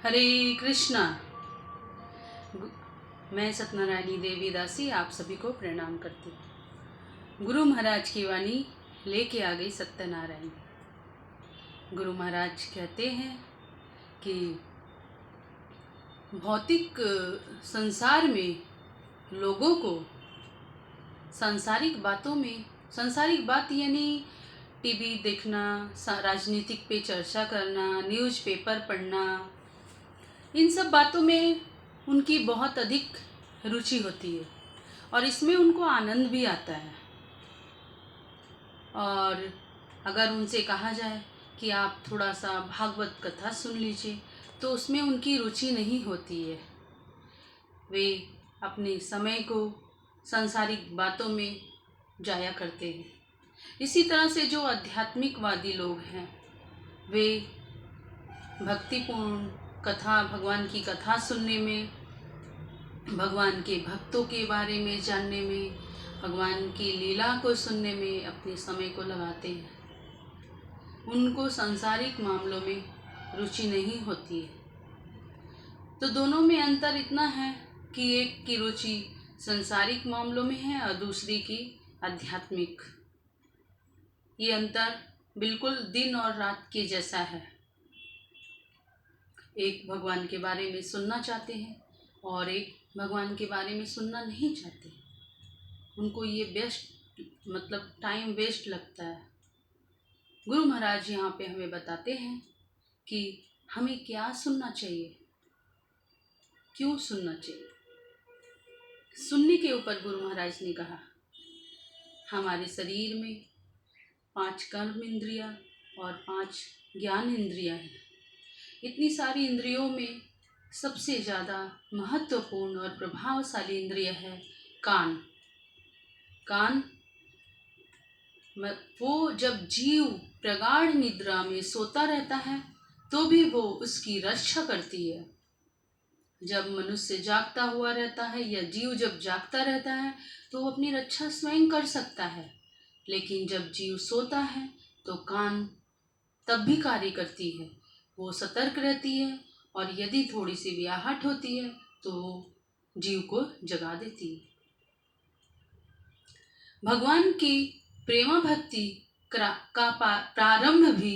हरे कृष्णा। मैं सत्यनारायणी देवी दासी आप सभी को प्रणाम करती हूँ। गुरु महाराज की वाणी लेके आ गई सत्यनारायण। गुरु महाराज कहते हैं कि भौतिक संसार में लोगों को सांसारिक बातों में, सांसारिक बात यानी टीवी देखना, राजनीतिक पे चर्चा करना, न्यूज़पेपर पढ़ना, इन सब बातों में उनकी बहुत अधिक रुचि होती है और इसमें उनको आनंद भी आता है। और अगर उनसे कहा जाए कि आप थोड़ा सा भागवत कथा सुन लीजिए तो उसमें उनकी रुचि नहीं होती है। वे अपने समय को सांसारिक बातों में जाया करते हैं। इसी तरह से जो आध्यात्मिकवादी लोग हैं वे भक्तिपूर्ण कथा, भगवान की कथा सुनने में, भगवान के भक्तों के बारे में जानने में, भगवान की लीला को सुनने में अपने समय को लगाते हैं। उनको सांसारिक मामलों में रुचि नहीं होती है। तो दोनों में अंतर इतना है कि एक की रुचि सांसारिक मामलों में है और दूसरी की आध्यात्मिक। ये अंतर बिल्कुल दिन और रात के जैसा है। एक भगवान के बारे में सुनना चाहते हैं और एक भगवान के बारे में सुनना नहीं चाहते। उनको ये टाइम वेस्ट लगता है। गुरु महाराज यहाँ पे हमें बताते हैं कि हमें क्या सुनना चाहिए, क्यों सुनना चाहिए। सुनने के ऊपर गुरु महाराज ने कहा हमारे शरीर में 5 कर्म इंद्रियां और 5 ज्ञान इंद्रियां हैं। इतनी सारी इंद्रियों में सबसे ज़्यादा महत्वपूर्ण और प्रभावशाली इंद्रिय है कान। कान वो जब जीव प्रगाढ़ निद्रा में सोता रहता है तो भी वो उसकी रक्षा करती है। जब मनुष्य जागता हुआ रहता है या जीव जब जागता रहता है तो वो अपनी रक्षा स्वयं कर सकता है, लेकिन जब जीव सोता है तो कान तब भी कार्य करती है। वो सतर्क रहती है और यदि थोड़ी सी भी आहट होती है तो वो जीव को जगा देती है। भगवान की प्रेमा भक्ति का प्रारंभ भी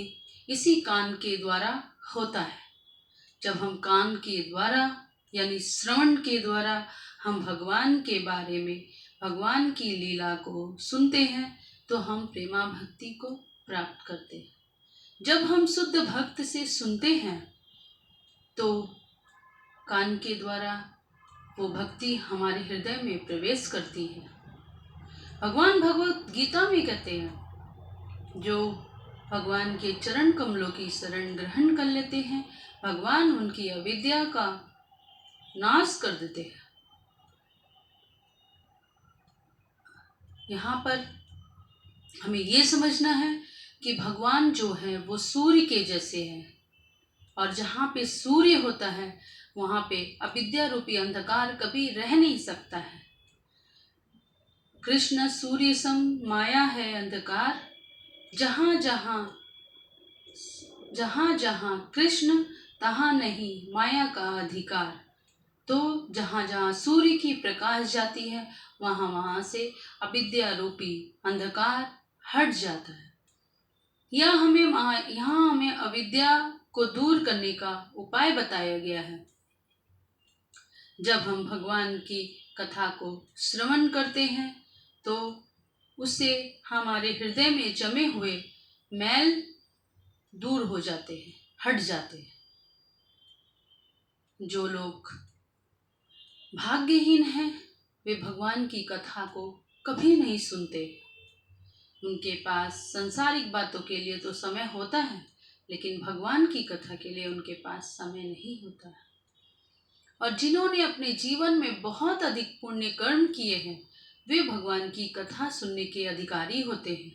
इसी कान के द्वारा होता है। जब हम कान के द्वारा यानी श्रवण के द्वारा हम भगवान के बारे में, भगवान की लीला को सुनते हैं तो हम प्रेमा भक्ति को प्राप्त करते हैं। जब हम शुद्ध भक्त से सुनते हैं तो कान के द्वारा वो भक्ति हमारे हृदय में प्रवेश करती है। भगवान भगवत गीता में कहते हैं जो भगवान के चरण कमलों की शरण ग्रहण कर लेते हैं भगवान उनकी अविद्या का नाश कर देते हैं। यहाँ पर हमें ये समझना है कि भगवान जो है वो सूर्य के जैसे हैं और जहाँ पे सूर्य होता है वहाँ पे अविद्या रूपी अंधकार कभी रह नहीं सकता है। कृष्ण सूर्य सम माया है अंधकार, जहाँ जहाँ कृष्ण तहाँ नहीं माया का अधिकार। तो जहाँ जहाँ सूर्य की प्रकाश जाती है वहाँ वहाँ से अविद्या रूपी अंधकार हट जाता है। यहाँ हमें अविद्या को दूर करने का उपाय बताया गया है। जब हम भगवान की कथा को श्रवण करते हैं तो उससे हमारे हृदय में जमे हुए मैल दूर हो जाते हैं, हट जाते हैं। जो लोग भाग्यहीन हैं वे भगवान की कथा को कभी नहीं सुनते। उनके पास संसारिक बातों के लिए तो समय होता है लेकिन भगवान की कथा के लिए उनके पास समय नहीं होता है। और जिन्होंने अपने जीवन में बहुत अधिक पुण्य कर्म किए हैं वे भगवान की कथा सुनने के अधिकारी होते हैं।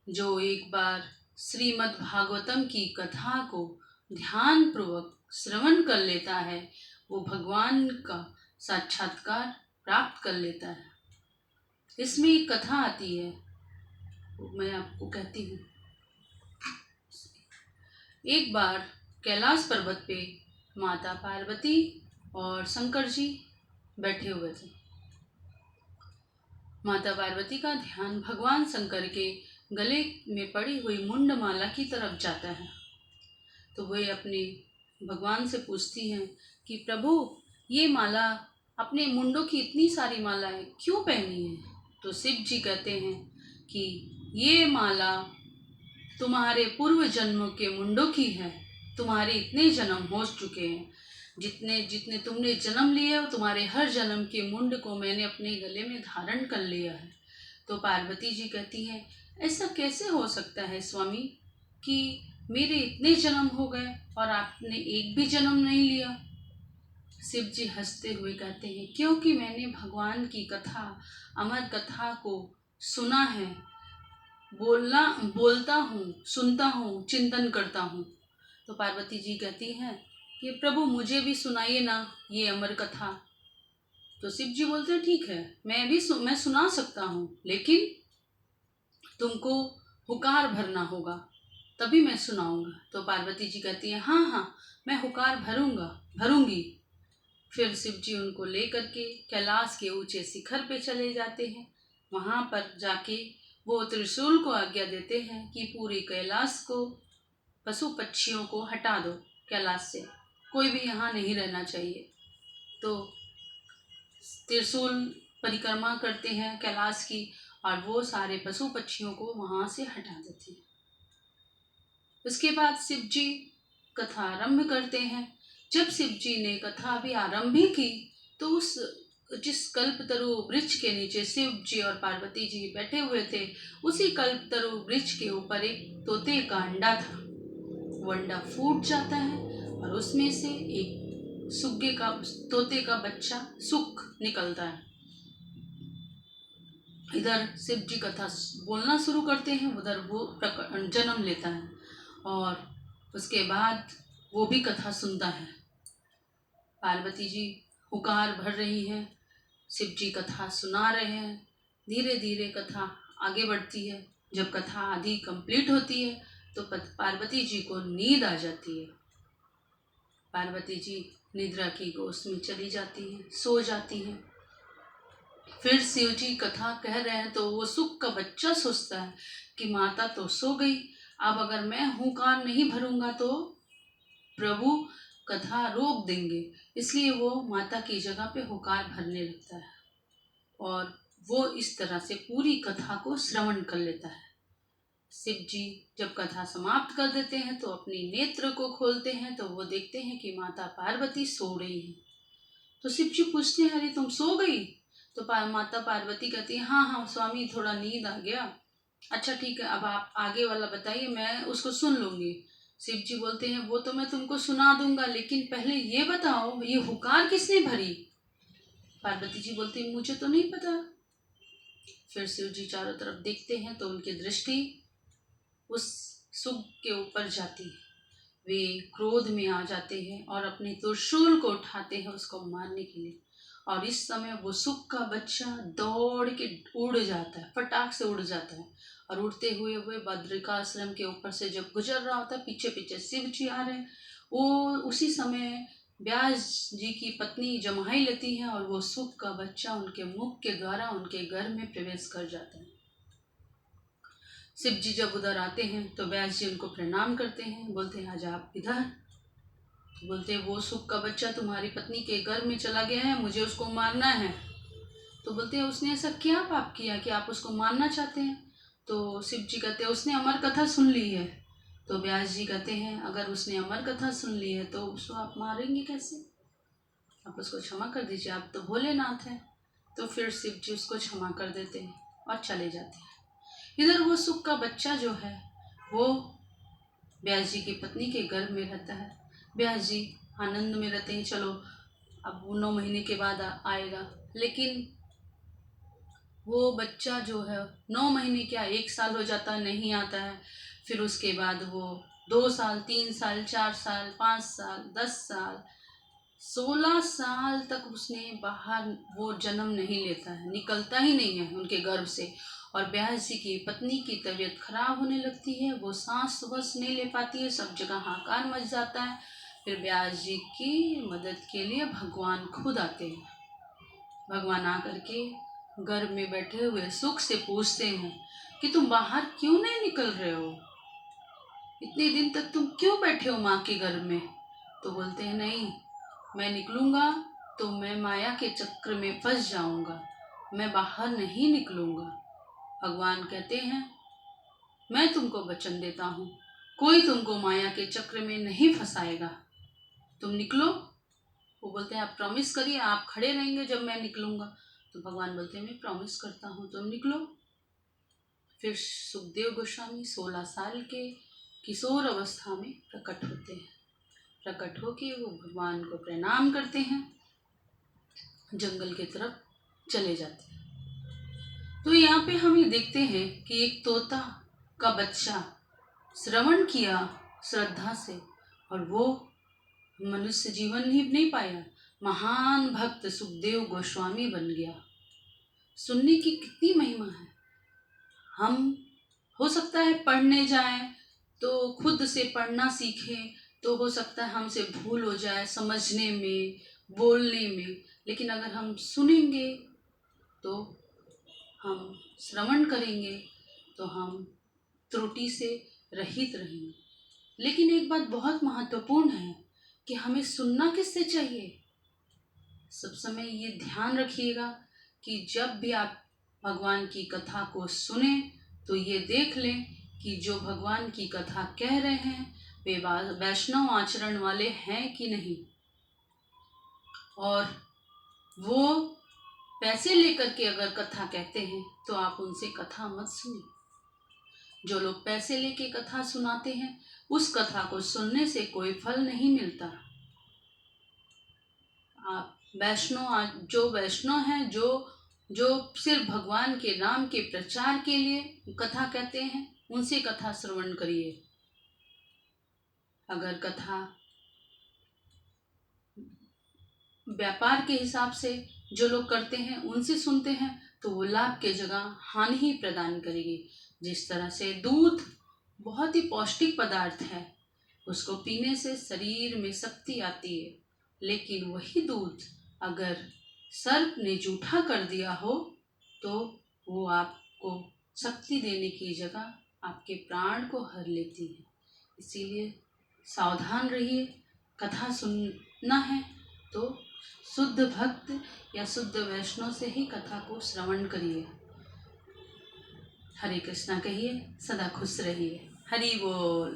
जो एक बार श्रीमद् भागवतम की कथा को ध्यान पूर्वक श्रवण कर लेता है वो भगवान का साक्षात्कार प्राप्त कर लेता है। इसमें एक कथा आती है, मैं आपको कहती हूँ। एक बार कैलाश पर्वत पे माता पार्वती और शंकर जी बैठे हुए थे। माता पार्वती का ध्यान भगवान शंकर के गले में पड़ी हुई मुंडमाला की तरफ जाता है। तो वे अपने भगवान से पूछती हैं कि प्रभु, ये माला, अपने मुंडों की इतनी सारी मालाएं क्यों पहनी है? तो शिव जी कहते हैं कि ये माला तुम्हारे पूर्व जन्मों के मुंडों की है। तुम्हारे इतने जन्म हो चुके हैं, जितने जितने तुमने जन्म लिए हो, तुम्हारे हर जन्म के मुंड को मैंने अपने गले में धारण कर लिया है। तो पार्वती जी कहती हैं, ऐसा कैसे हो सकता है स्वामी कि मेरे इतने जन्म हो गए और आपने एक भी जन्म नहीं लिया? शिव जी हंसते हुए कहते हैं, क्योंकि मैंने भगवान की कथा, अमर कथा को सुना है, बोलता हूँ, सुनता हूँ, चिंतन करता हूँ। तो पार्वती जी कहती हैं कि प्रभु, मुझे भी सुनाइए ना ये अमर कथा। तो शिव जी बोलते हैं, ठीक है, मैं सुना सकता हूँ, लेकिन तुमको हुकार भरना होगा, तभी मैं सुनाऊंगा। तो पार्वती जी कहती हैं, हाँ हाँ, मैं हुकार भरूंगी। फिर शिव जी उनको लेकर के कैलाश के ऊंचे शिखर पे चले जाते हैं। वहाँ पर जाके वो त्रिशूल को आज्ञा देते हैं कि पूरी कैलाश को, पशु पक्षियों को हटा दो कैलाश से, कोई भी यहाँ नहीं रहना चाहिए। तो त्रिशूल परिक्रमा करते हैं कैलाश की और वो सारे पशु पक्षियों को वहाँ से हटा देते हैं। उसके बाद शिव जी कथा आरंभ करते हैं। जब शिव जी ने कथा भी आरंभ ही की तो उस जिस कल्पतरु वृक्ष के नीचे शिव जी और पार्वती जी बैठे हुए थे, उसी कल्पतरु वृक्ष के ऊपर एक तोते का अंडा था। वो अंडा फूट जाता है और उसमें से एक तोते का बच्चा सुख निकलता है। इधर शिव जी कथा बोलना शुरू करते हैं, उधर वो जन्म लेता है और उसके बाद वो भी कथा सुनता है। पार्वती जी हुकार भर रही है, शिव जी कथा सुना रहे हैं। धीरे धीरे कथा आगे बढ़ती है। जब कथा आधी कंप्लीट होती है तो पार्वती जी को नींद आ जाती है। पार्वती जी निद्रा की गोद में चली जाती हैं, सो जाती हैं। फिर शिव जी कथा कह रहे हैं तो वो सुख का बच्चा सोचता है कि माता तो सो गई, अब अगर मैं हुंकार नहीं भरूंगा तो प्रभु कथा रोक देंगे, इसलिए वो माता की जगह पे हुंकार भरने लगता है और वो इस तरह से पूरी कथा को श्रवण कर लेता है। शिव जी जब कथा समाप्त कर देते हैं तो अपनी नेत्र को खोलते हैं तो वो देखते हैं कि माता पार्वती सो रही है। तो शिव जी पूछते हैं, अरे तुम सो गई? तो माता पार्वती कहती है, हाँ हाँ स्वामी, थोड़ा नींद आ गया। अच्छा ठीक है, अब आप आगे वाला बताइए, मैं उसको सुन लूंगी। शिव जी बोलते हैं, वो तो मैं तुमको सुना दूंगा, लेकिन पहले ये बताओ, ये हुकार किसने भरी? पार्वती जी बोलती है, मुझे तो नहीं पता। फिर शिव जी चारों तरफ देखते हैं तो उनकी दृष्टि उस सुग के ऊपर जाती है। वे क्रोध में आ जाते हैं और अपने त्रिशूल को उठाते हैं उसको मारने के लिए। और इस समय वो सुग का बच्चा दौड़ के उड़ जाता है, फटाक से उड़ जाता है और उड़ते हुए बद्रिकाश्रम के ऊपर से जब गुजर रहा होता है, पीछे पीछे शिव जी आ रहे हैं। वो उसी समय व्यास जी की पत्नी जमाई लेती है और वो सुग का बच्चा उनके मुख के द्वारा उनके घर में प्रवेश कर जाता है। शिव जी जब उधर आते हैं तो व्यास जी उनको प्रणाम करते हैं, बोलते हैं, आज आप इधर? तो बोलते हैं, वो सुख का बच्चा तुम्हारी पत्नी के घर में चला गया है, मुझे उसको मारना है। तो बोलते हैं, उसने ऐसा क्या पाप किया कि आप उसको मारना चाहते हैं? तो शिव जी कहते हैं, उसने अमर कथा सुन ली है। तो व्यास जी कहते हैं, अगर उसने अमर कथा सुन ली है तो उसको आप मारेंगे कैसे? आप उसको क्षमा कर दीजिए, आप तो भोलेनाथ हैं। तो फिर शिव जी उसको क्षमा कर देते हैं और चले जाते हैं। इधर वो सुख का बच्चा जो है वो व्यास जी की पत्नी के गर्भ में रहता है। व्यास जी आनंद में रहते हैं, चलो अब वो 9 महीने के बाद आएगा। लेकिन वो बच्चा जो है 9 महीने क्या 1 साल हो जाता है, नहीं आता है। फिर उसके बाद वो 2 साल, 3 साल, 4 साल, 5 साल, 10 साल, 16 साल तक उसने बाहर वो जन्म नहीं लेता है, निकलता ही नहीं है उनके गर्भ से। और व्यास जी की पत्नी की तबीयत खराब होने लगती है, वो सांस वस नहीं ले पाती है, सब जगह हाहाकार मच जाता है। फिर व्यास जी की मदद के लिए भगवान खुद आते हैं। भगवान आकर के गर्भ में बैठे हुए सुख से पूछते हैं कि तुम बाहर क्यों नहीं निकल रहे हो, इतने दिन तक तुम क्यों बैठे हो माँ के गर्भ में। तो बोलते हैं नहीं, मैं निकलूंगा तो मैं माया के चक्र में फंस जाऊंगा, मैं बाहर नहीं निकलूंगा। भगवान कहते हैं मैं तुमको वचन देता हूँ, कोई तुमको माया के चक्र में नहीं फंसाएगा, तुम निकलो। वो बोलते हैं आप प्रॉमिस करिए, आप खड़े रहेंगे जब मैं निकलूंगा। तो भगवान बोलते हैं मैं प्रॉमिस करता हूँ, तुम निकलो। फिर सुखदेव गोस्वामी 16 साल के किशोर अवस्था में प्रकट होते हैं। प्रकट होके वो भगवान को प्रणाम करते हैं, जंगल की तरफ चले जाते हैं। तो यहाँ पे हम ये देखते हैं कि एक तोता का बच्चा श्रवण किया श्रद्धा से, और वो मनुष्य जीवन ही नहीं पाया, महान भक्त सुखदेव गोस्वामी बन गया। सुनने की कितनी महिमा है। हम हो सकता है पढ़ने जाएं तो खुद से पढ़ना सीखें तो हो सकता है हमसे भूल हो जाए समझने में, बोलने में, लेकिन अगर हम सुनेंगे तो हम श्रवण करेंगे तो हम त्रुटि से रहित रहेंगे। लेकिन एक बात बहुत महत्वपूर्ण है कि हमें सुनना किससे चाहिए। सब समय ये ध्यान रखिएगा कि जब भी आप भगवान की कथा को सुने तो ये देख लें कि जो भगवान की कथा कह रहे हैं वे वैष्णव आचरण वाले हैं कि नहीं, और वो पैसे लेकर के अगर कथा कहते हैं तो आप उनसे कथा मत सुनिए। जो लोग पैसे लेके कथा सुनाते हैं उस कथा को सुनने से कोई फल नहीं मिलता। आप जो वैष्णव हैं, जो सिर्फ भगवान के नाम के प्रचार के लिए कथा कहते हैं, उनसे कथा श्रवण करिए। अगर कथा व्यापार के हिसाब से जो लोग करते हैं उनसे सुनते हैं तो वो लाभ के जगह हानि ही प्रदान करेगी। जिस तरह से दूध बहुत ही पौष्टिक पदार्थ है, उसको पीने से शरीर में शक्ति आती है, लेकिन वही दूध अगर सर्प ने जूठा कर दिया हो तो वो आपको शक्ति देने की जगह आपके प्राण को हर लेती है। इसीलिए सावधान रहिए। कथा सुनना है तो शुद्ध भक्त या शुद्ध वैष्णव से ही कथा को श्रवण करिए। हरे कृष्णा कहिए, सदा खुश रहिए। हरि बोल।